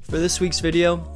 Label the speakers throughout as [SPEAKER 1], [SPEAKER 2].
[SPEAKER 1] For this week's video,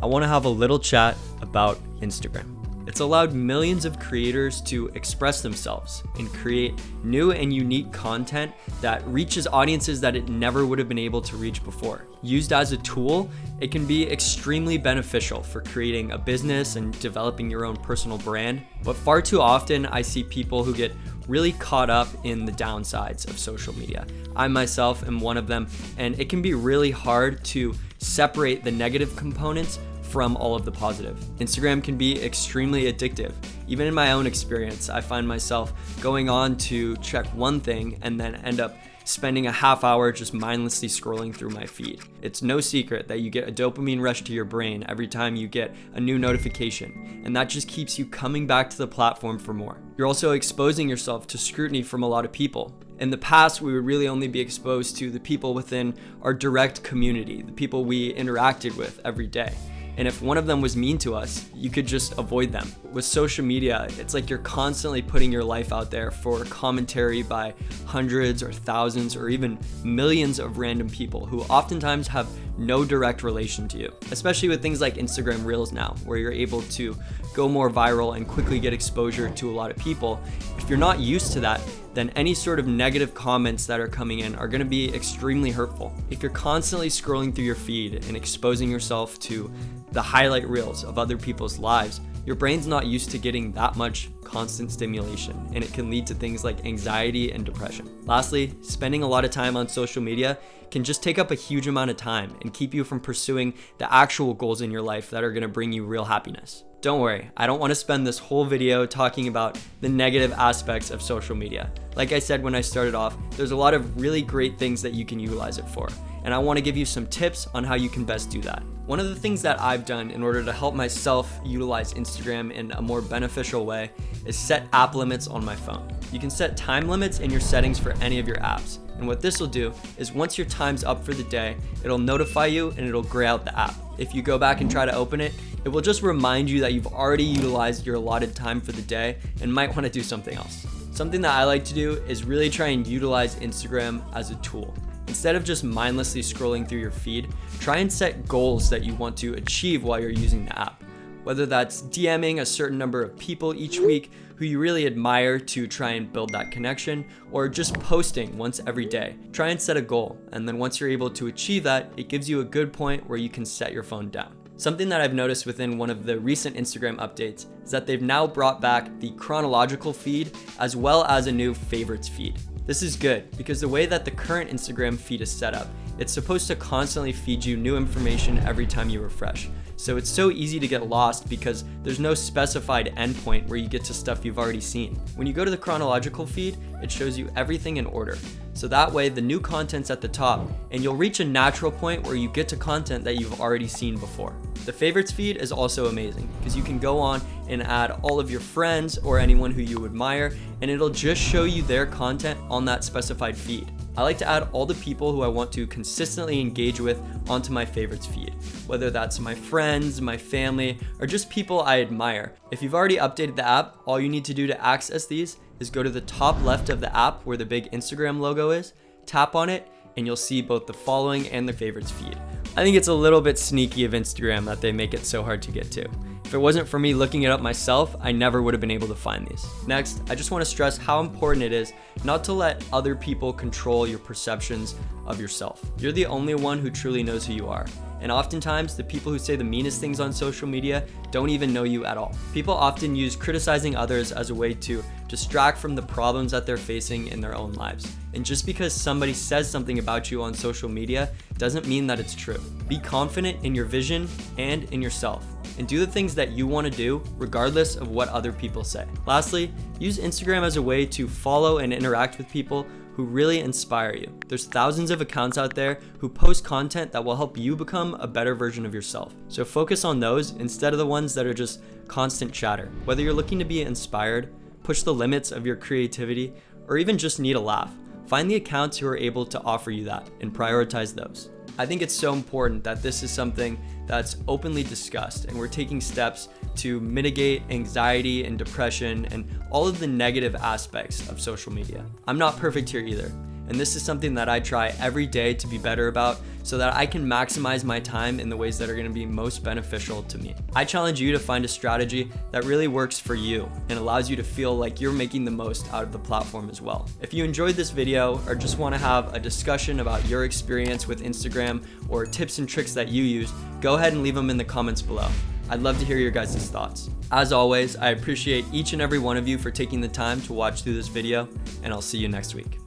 [SPEAKER 1] I want to have a little chat about Instagram. It's allowed millions of creators to express themselves and create new and unique content that reaches audiences that it never would have been able to reach before. Used as a tool, it can be extremely beneficial for creating a business and developing your own personal brand. But far too often, I see people who get really caught up in the downsides of social media. I myself am one of them, and it can be really hard to separate the negative components from all of the positive. Instagram can be extremely addictive. Even in my own experience, I find myself going on to check one thing and then end up spending a half hour just mindlessly scrolling through my feed. It's no secret that you get a dopamine rush to your brain every time you get a new notification, and that just keeps you coming back to the platform for more. You're also exposing yourself to scrutiny from a lot of people. In the past, we would really only be exposed to the people within our direct community, the people we interacted with every day. And if one of them was mean to us, you could just avoid them. With social media, it's like you're constantly putting your life out there for commentary by hundreds or thousands or even millions of random people who oftentimes have no direct relation to you. Especially with things like Instagram Reels now, where you're able to go more viral and quickly get exposure to a lot of people. If you're not used to that, then any sort of negative comments that are coming in are going to be extremely hurtful. If you're constantly scrolling through your feed and exposing yourself to the highlight reels of other people's lives, your brain's not used to getting that much constant stimulation, and it can lead to things like anxiety and depression. Lastly, spending a lot of time on social media can just take up a huge amount of time and keep you from pursuing the actual goals in your life that are going to bring you real happiness. Don't worry, I don't want to spend this whole video talking about the negative aspects of social media. Like I said when I started off, there's a lot of really great things that you can utilize it for, and I want to give you some tips on how you can best do that. One of the things that I've done in order to help myself utilize Instagram in a more beneficial way is set app limits on my phone. You can set time limits in your settings for any of your apps. And what this will do is once your time's up for the day, it'll notify you and it'll gray out the app. If you go back and try to open it, it will just remind you that you've already utilized your allotted time for the day and might want to do something else. Something that I like to do is really try and utilize Instagram as a tool. Instead of just mindlessly scrolling through your feed, try and set goals that you want to achieve while you're using the app. Whether that's DMing a certain number of people each week who you really admire to try and build that connection, or just posting once every day. Try and set a goal, and then once you're able to achieve that, it gives you a good point where you can set your phone down. Something that I've noticed within one of the recent Instagram updates is that they've now brought back the chronological feed as well as a new favorites feed. This is good because the way that the current Instagram feed is set up, it's supposed to constantly feed you new information every time you refresh. So it's so easy to get lost because there's no specified endpoint where you get to stuff you've already seen. When you go to the chronological feed, it shows you everything in order. So that way the new content's at the top and you'll reach a natural point where you get to content that you've already seen before. The favorites feed is also amazing because you can go on and add all of your friends or anyone who you admire, and it'll just show you their content on that specified feed. I like to add all the people who I want to consistently engage with onto my favorites feed, whether that's my friends, my family, or just people I admire. If you've already updated the app, all you need to do to access these is go to the top left of the app where the big Instagram logo is, tap on it, and you'll see both the following and the favorites feed. I think it's a little bit sneaky of Instagram that they make it so hard to get to. If it wasn't for me looking it up myself, I never would have been able to find these. Next, I just want to stress how important it is not to let other people control your perceptions of yourself. You're the only one who truly knows who you are. And oftentimes, the people who say the meanest things on social media don't even know you at all. People often use criticizing others as a way to distract from the problems that they're facing in their own lives. And just because somebody says something about you on social media doesn't mean that it's true. Be confident in your vision and in yourself, and do the things that you want to do regardless of what other people say. Lastly, use Instagram as a way to follow and interact with people who really inspire you. There's thousands of accounts out there who post content that will help you become a better version of yourself. So focus on those instead of the ones that are just constant chatter. Whether you're looking to be inspired, push the limits of your creativity, or even just need a laugh, find the accounts who are able to offer you that and prioritize those. I think it's so important that this is something that's openly discussed, and we're taking steps to mitigate anxiety and depression and all of the negative aspects of social media. I'm not perfect here either, and this is something that I try every day to be better about so that I can maximize my time in the ways that are going to be most beneficial to me. I challenge you to find a strategy that really works for you and allows you to feel like you're making the most out of the platform as well. If you enjoyed this video or just want to have a discussion about your experience with Instagram or tips and tricks that you use, go ahead and leave them in the comments below. I'd love to hear your guys' thoughts. As always, I appreciate each and every one of you for taking the time to watch through this video, and I'll see you next week.